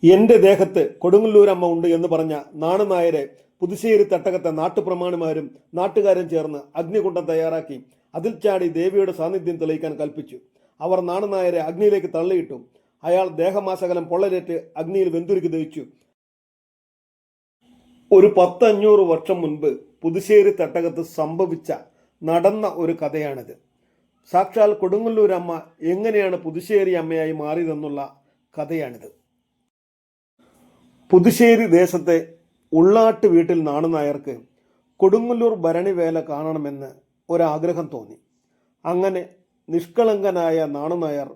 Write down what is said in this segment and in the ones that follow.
എന്റെ ദേഹത്ത് കൊടുങ്ങല്ലൂരമ്മ ഉണ്ട് എന്ന് പറഞ്ഞ നാണുനായരെ പുതുശ്ശേരി തട്ടകത്തെ നാട്ടുപ്രമാണിമാരും നാട്ടുകാരും ചേർന്ന് അഗ്നികുണ്ഡം തയ്യാറാക്കി അതിൽ ചാടി ദേവിയുടെ സാന്നിധ്യം തെളിയിക്കാൻ കൽപ്പിച്ചു. അവർ നാണുനായരെ അഗ്നിയിലേക്ക് തള്ളിയിട്ടു. അയാൾ ദേഹമാസകലം പൊള്ളലേറ്റ് അഗ്നിയിൽ വെന്തുരുക്കി ദഹിച്ചു. ഒരു 500 വർഷം മുൻപ് പുതുശ്ശേരി തട്ടകത്ത് സംഭവിച്ച നടന്ന ഒരു കഥയാണിത്. സാക്ഷാൽ കൊടുങ്ങല്ലൂരമ്മ എങ്ങനെയാണ് പുതുശ്ശേരി അമ്മയായി മാറിയതെന്നുള്ള കഥയാണിത്. പുതുശ്ശേരി ദേശത്തെ ഉള്ളാട്ട് വീട്ടിൽ നാണുനായർക്ക് കൊടുങ്ങല്ലൂർ ഭരണിവേല കാണണമെന്ന് ഒരാഗ്രഹം തോന്നി. അങ്ങനെ നിഷ്കളങ്കനായ നാണുനായർ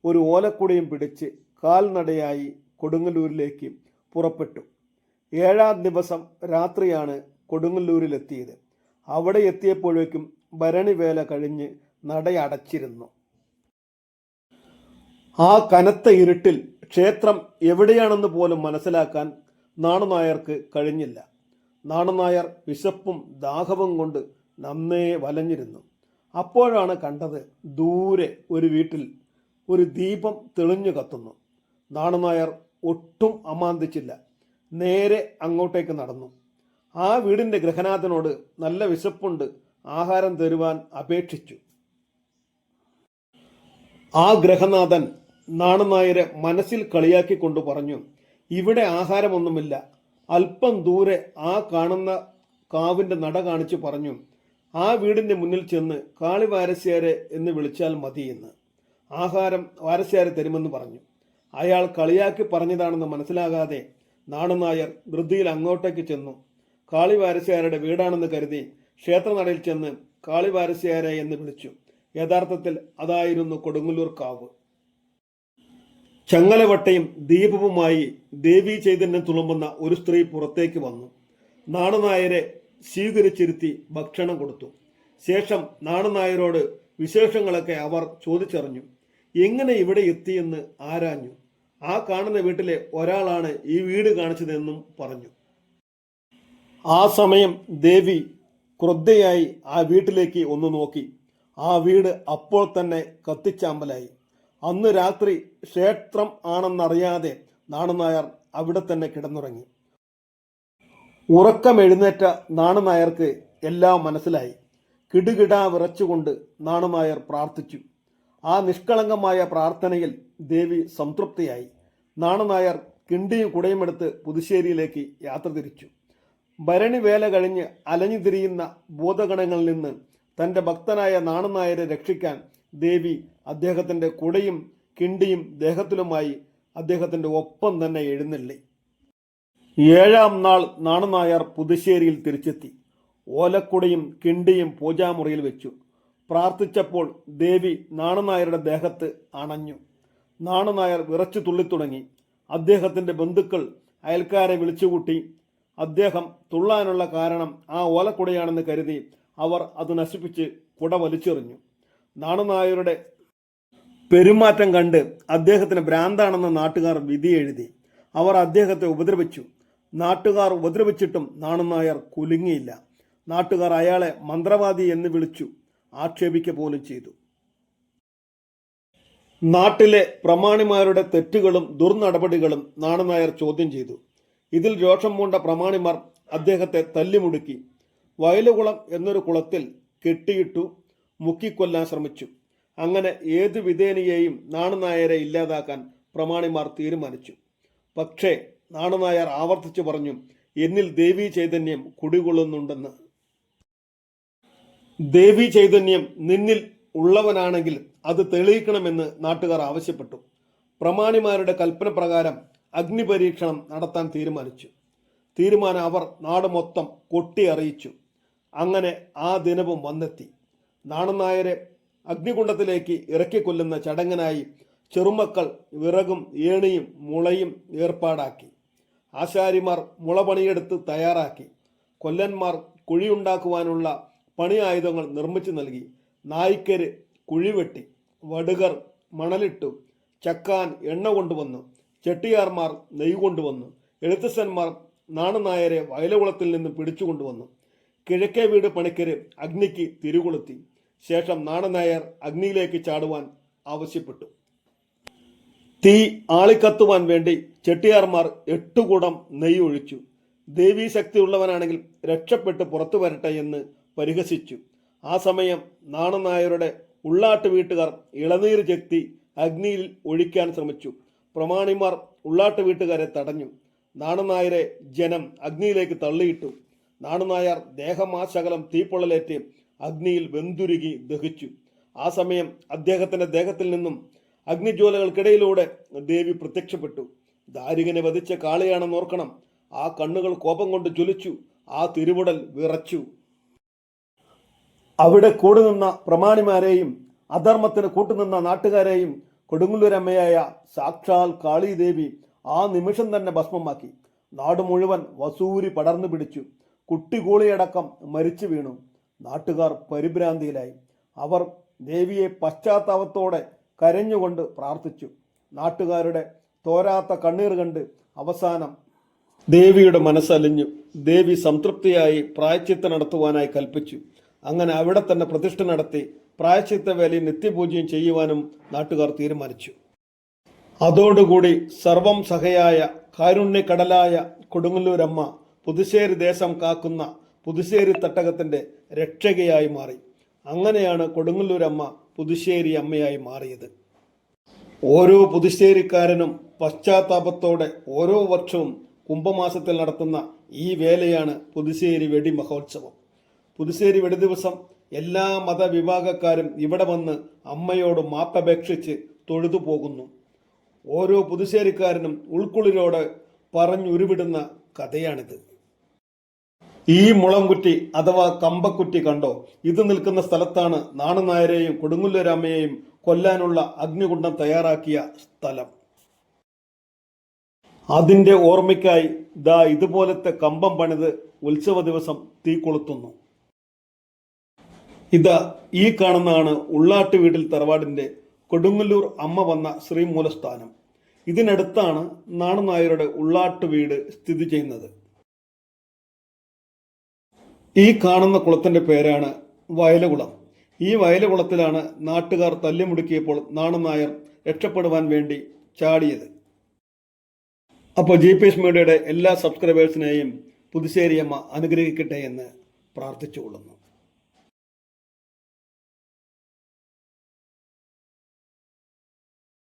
ഒരു ഓലക്കുടയും പിടിച്ച് കാൽനടയായി കൊടുങ്ങല്ലൂരിലേക്ക് പുറപ്പെട്ടു. 7-ാം ദിവസം രാത്രിയാണ് കൊടുങ്ങല്ലൂരിലെത്തിയത്. അവിടെ എത്തിയപ്പോഴേക്കും ഭരണിവേല കഴിഞ്ഞ് നടയടച്ചിരുന്നു. ആ കനത്ത ഇരുട്ടിൽ ക്ഷേത്രം എവിടെയാണെന്ന് പോലും മനസ്സിലാക്കാൻ നാണുനായർക്ക് കഴിഞ്ഞില്ല. നാണുനായർ വിശപ്പും ദാഹവും കൊണ്ട് നന്നേ വലഞ്ഞിരുന്നു. അപ്പോഴാണ് കണ്ടത്, ദൂരെ ഒരു വീട്ടിൽ ഒരു ദീപം തെളിഞ്ഞു കത്തുന്നു. നാണുനായർ ഒട്ടും അമാന്തിച്ചില്ല, നേരെ അങ്ങോട്ടേക്ക് നടന്നു. ആ വീടിൻ്റെ ഗൃഹനാഥനോട് നല്ല വിശപ്പുണ്ട്, ആഹാരം തരുവാൻ അപേക്ഷിച്ചു. ആ ഗൃഹനാഥൻ നാണുനായരെ മനസ്സിൽ കളിയാക്കിക്കൊണ്ട് പറഞ്ഞു, ഇവിടെ ആഹാരമൊന്നുമില്ല. അല്പം ദൂരെ ആ കാണുന്ന കാവിൻ്റെ നട കാണിച്ചു പറഞ്ഞു, ആ വീടിൻ്റെ മുന്നിൽ ചെന്ന് കാളി വാരസ്യാരെ എന്ന് വിളിച്ചാൽ മതി എന്ന്. ആഹാരം വാരസ്യാരെ തരുമെന്ന് പറഞ്ഞു. അയാൾ കളിയാക്കി പറഞ്ഞതാണെന്ന് മനസ്സിലാകാതെ നാണുനായർ ധൃതിയിൽ അങ്ങോട്ടേക്ക് ചെന്നു. കാളി വാരസ്യാരുടെ വീടാണെന്ന് കരുതി ക്ഷേത്രനടയിൽ ചെന്ന് കാളി വാരസ്യാരെ എന്ന് വിളിച്ചു. യഥാർത്ഥത്തിൽ അതായിരുന്നു കൊടുങ്ങല്ലൂർ കാവ്. ചങ്ങലവട്ടയും ദീപവുമായി ദേവീ ചൈതന്യം തുളുമ്പുന്ന ഒരു സ്ത്രീ പുറത്തേക്ക് വന്നു. നാണുനായരെ സ്വീകരിച്ചിരുത്തി ഭക്ഷണം കൊടുത്തു. ശേഷം നാണുനായരോട് വിശേഷങ്ങളൊക്കെ അവർ ചോദിച്ചറിഞ്ഞു. എങ്ങനെ ഇവിടെ എത്തിയെന്ന് ആരാഞ്ഞു. ആ കാണുന്ന വീട്ടിലെ ഒരാളാണ് ഈ വീട് കാണിച്ചതെന്നും പറഞ്ഞു. ആ സമയം ദേവി ക്രുദ്ധയായി ആ വീട്ടിലേക്ക് ഒന്ന് നോക്കി. ആ വീട് അപ്പോൾ തന്നെ കത്തിച്ചാമ്പലായി. അന്ന് രാത്രി ക്ഷേത്രം ആണെന്നറിയാതെ നാണുനായർ അവിടെ തന്നെ കിടന്നുറങ്ങി. ഉറക്കമെഴുന്നേറ്റ നാണുനായർക്ക് എല്ലാം മനസ്സിലായി. കിടുകിടാ വിറച്ചുകൊണ്ട് നാണുനായർ പ്രാർത്ഥിച്ചു. ആ നിഷ്കളങ്കമായ പ്രാർത്ഥനയിൽ ദേവി സംതൃപ്തിയായി. നാണുനായർ കിണ്ടിയും കുടയുമെടുത്ത് പുതുശ്ശേരിയിലേക്ക് യാത്ര തിരിച്ചു. ഭരണിവേല കഴിഞ്ഞ് അലഞ്ഞു തിരിയുന്ന ഭൂതഗണങ്ങളിൽ നിന്ന് തൻ്റെ ഭക്തനായ നാണുനായരെ രക്ഷിക്കാൻ ദേവി അദ്ദേഹത്തിൻ്റെ കുടയും കിണ്ടിയും ദേഹത്തിലുമായി അദ്ദേഹത്തിൻ്റെ ഒപ്പം തന്നെ എഴുന്നള്ളി. 7-ാം നാൾ നാണുനായർ പുതുശ്ശേരിയിൽ തിരിച്ചെത്തി. ഓലക്കുടയും കിണ്ടിയും പൂജാമുറിയിൽ വെച്ചു. പ്രാർത്ഥിച്ചപ്പോൾ ദേവി നാണുനായരുടെ ദേഹത്ത് അണഞ്ഞു. നാണുനായർ വിറച്ചു തുള്ളിത്തുടങ്ങി. അദ്ദേഹത്തിൻ്റെ ബന്ധുക്കൾ അയൽക്കാരെ വിളിച്ചുകൂട്ടി. അദ്ദേഹം തുള്ളാനുള്ള കാരണം ആ ഓലക്കുടയാണെന്ന് കരുതി അവർ അത് നശിപ്പിച്ച് കുട വലിച്ചെറിഞ്ഞു. നാണുനായരുടെ പെരുമാറ്റം കണ്ട് അദ്ദേഹത്തിന് ഭ്രാന്താണെന്ന് നാട്ടുകാർ വിധി എഴുതി. അവർ അദ്ദേഹത്തെ ഉപദ്രവിച്ചു. നാട്ടുകാർ ഉപദ്രവിച്ചിട്ടും നാണുനായർ കുലുങ്ങിയില്ല. നാട്ടുകാർ അയാളെ മന്ത്രവാദി എന്ന് വിളിച്ചു ആക്ഷേപിക്കുക പോലും ചെയ്തു. നാട്ടിലെ പ്രമാണിമാരുടെ തെറ്റുകളും ദുർനടപടികളും നാണുനായർ ചോദ്യം ചെയ്തു. ഇതിൽ രോഷം പൂണ്ട പ്രമാണിമാർ അദ്ദേഹത്തെ തല്ലിമുടുക്കി. വയലുകുളം എന്നൊരു കുളത്തിൽ കെട്ടിയിട്ടു മുക്കിക്കൊല്ലാൻ ശ്രമിച്ചു. അങ്ങനെ ഏതു വിധേനയെയും നാണുനായരെ ഇല്ലാതാക്കാൻ പ്രമാണിമാർ തീരുമാനിച്ചു. പക്ഷേ നാണുനായർ ആവർത്തിച്ചു പറഞ്ഞു, എന്നിൽ ദേവീ ചൈതന്യം കുടികൊള്ളുന്നുണ്ടെന്ന്. ദേവീ ചൈതന്യം നിന്നിൽ ഉള്ളവനാണെങ്കിൽ അത് തെളിയിക്കണമെന്ന് നാട്ടുകാർ ആവശ്യപ്പെട്ടു. പ്രമാണിമാരുടെ കൽപ്പന പ്രകാരം അഗ്നിപരീക്ഷണം നടത്താൻ തീരുമാനിച്ചു. തീരുമാനം അവർ നാട് മൊത്തം കൊട്ടി അറിയിച്ചു. അങ്ങനെ ആ ദിനവും വന്നെത്തി. നാണുനായരെ അഗ്നികുണ്ഡത്തിലേക്ക് ഇറക്കിക്കൊല്ലുന്ന ചടങ്ങിനായി ചെറുമക്കൾ വിറകും ഏണിയും മുളയും ഏർപ്പാടാക്കി. ആശാരിമാർ മുള പണിയെടുത്ത് തയ്യാറാക്കി. കൊല്ലന്മാർ കുഴിയുണ്ടാക്കുവാനുള്ള പണി ആയുധങ്ങൾ നിർമ്മിച്ചു നൽകി. നായ്ക്കര് കുഴിവെട്ടി. വടുകർ മണലിട്ടു. ചക്കാൻ എണ്ണ കൊണ്ടുവന്നു. ചെട്ടിയാർമാർ നെയ്യ് കൊണ്ടുവന്നു. എഴുത്തച്ഛന്മാർ നാണുനായരെ വയലുകുളത്തിൽ നിന്ന് പിടിച്ചുകൊണ്ടുവന്നു. കിഴക്കേ വീട് പണിക്കര് അഗ്നിക്ക് തിരികൊളുത്തി. ശേഷം നാണുനായർ അഗ്നിയിലേക്ക് ചാടുവാൻ ആവശ്യപ്പെട്ടു. തീ ആളിക്കത്തുവാൻ വേണ്ടി ചെട്ടിയാർമാർ 8 കുടം നെയ്യ് ഒഴിച്ചു. ദേവീ ശക്തിയുള്ളവനാണെങ്കിൽ രക്ഷപ്പെട്ട് പുറത്തു വരട്ടെ എന്ന് പരിഹസിച്ചു. ആ സമയം നാണനായരുടെ ഉള്ളാട്ട് വീട്ടുകാർ ഇളനീര് ചെത്തി അഗ്നിയിൽ ഒഴിക്കാൻ ശ്രമിച്ചു. പ്രമാണിമാർ ഉള്ളാട്ട് വീട്ടുകാരെ തടഞ്ഞു. നാണനായരെ ജനം അഗ്നിയിലേക്ക് തള്ളിയിട്ടു. നാണനായർ ദേഹമാശകലം തീപ്പൊള്ളലേറ്റ് അഗ്നിയിൽ വെന്തുരുകി ദഹിച്ചു. ആ സമയം അദ്ദേഹത്തിന്റെ ദേഹത്തിൽ നിന്നും അഗ്നിജ്വാലകൾക്കിടയിലൂടെ ദേവി പ്രത്യക്ഷപ്പെട്ടു. ദാരികനെ വധിച്ച കാളിയാണെന്ന് ഓർക്കണം. ആ കണ്ണുകൾ കോപം കൊണ്ട് ജ്വലിച്ചു. ആ തിരുവുടൽ വിറച്ചു. അവിടെ കൂടുനിന്ന പ്രമാണിമാരെയും അധർമ്മത്തിന് കൂട്ടുനിന്ന നാട്ടുകാരെയും കൊടുങ്ങല്ലൂരമ്മയായ സാക്ഷാൽ കാളീദേവി ആ നിമിഷം തന്നെ ഭസ്മമാക്കി. നാട് മുഴുവൻ വസൂരി പടർന്നു പിടിച്ചു. കുട്ടികൂളിയടക്കം മരിച്ചു വീണു. നാട്ടുകാർ പരിഭ്രാന്തിയിലായി. അവർ ദേവിയെ പശ്ചാത്താപത്തോടെ കരഞ്ഞുകൊണ്ട് പ്രാർത്ഥിച്ചു. നാട്ടുകാരുടെ തോരാത്ത കണ്ണീർ കണ്ട് അവസാനം ദേവിയുടെ മനസ്സലിഞ്ഞു. ദേവി സംതൃപ്തിയായി പ്രായശ്ചിത്തം നടത്തുവാനായി കൽപ്പിച്ചു. അങ്ങനെ അവിടെ തന്നെ പ്രതിഷ്ഠ നടത്തി പ്രായശ്ചിത്ത വേലയും നിത്യപൂജയും ചെയ്യുവാനും നാട്ടുകാർ തീരുമാനിച്ചു. അതോടുകൂടി സർവം സഹയായ കാരുണ്യക്കടലായ കൊടുങ്ങല്ലൂരമ്മ പുതുശ്ശേരി ദേശം കാക്കുന്ന പുതുശ്ശേരി തട്ടകത്തിന്റെ രക്ഷകയായി മാറി. അങ്ങനെയാണ് കൊടുങ്ങല്ലൂരമ്മ പുതുശ്ശേരി അമ്മയായി മാറിയത്. ഓരോ പുതുശ്ശേരിക്കാരനും പശ്ചാത്താപത്തോടെ ഓരോ വർഷവും കുംഭമാസത്തിൽ നടത്തുന്ന ഈ വേലയാണ് പുതുശ്ശേരി വെടി മഹോത്സവം. പുതുശ്ശേരി വെടി ദിവസം എല്ലാ മതവിഭാഗക്കാരും ഇവിടെ വന്ന് അമ്മയോട് മാപ്പപേക്ഷിച്ച് തൊഴുതു പോകുന്നു. ഓരോ പുതുശ്ശേരിക്കാരനും ഉൾക്കുളിരോട് പറഞ്ഞുരുവിടുന്ന കഥയാണിത്. ഈ മുളംകുറ്റി അഥവാ കമ്പക്കുറ്റി കണ്ടോ? ഇത് നിൽക്കുന്ന സ്ഥലത്താണ് നാണനായരെയും കൊടുങ്ങല്ലൂരമ്മയെയും കൊല്ലാനുള്ള അഗ്നികുണ്ഡം തയ്യാറാക്കിയ സ്ഥലം. അതിന്റെ ഓർമ്മയ്ക്കായി ദാ ഇതുപോലത്തെ കമ്പം പണിത് ഉത്സവ ദിവസം തീ കൊളുത്തുന്നു. ഇതാ ഈ കാണുന്നതാണ് ഉള്ളാട്ട് വീട്ടിൽ തറവാടിന്റെ കൊടുങ്ങല്ലൂർ അമ്മ വന്ന ശ്രീമൂലസ്ഥാനം. ഇതിനടുത്താണ് നാണനായരുടെ ഉള്ളാട്ട് വീട് സ്ഥിതി ചെയ്യുന്നത്. ഈ കാണുന്ന കുളത്തിന്റെ പേരാണ് വയലകുളം. ഈ വയലകുളത്തിലാണ് നാട്ടുകാർ തല്ലിമുടുക്കിയപ്പോൾ നാണനായർ രക്ഷപ്പെടുവാൻ വേണ്ടി ചാടിയത്. അപ്പോൾ GPS മീഡിയയുടെ എല്ലാ സബ്സ്ക്രൈബേഴ്സിനെയും പുതുശ്ശേരിയമ്മ അനുഗ്രഹിക്കട്ടെ എന്ന് പ്രാർത്ഥിച്ചുകൊള്ളുന്നു.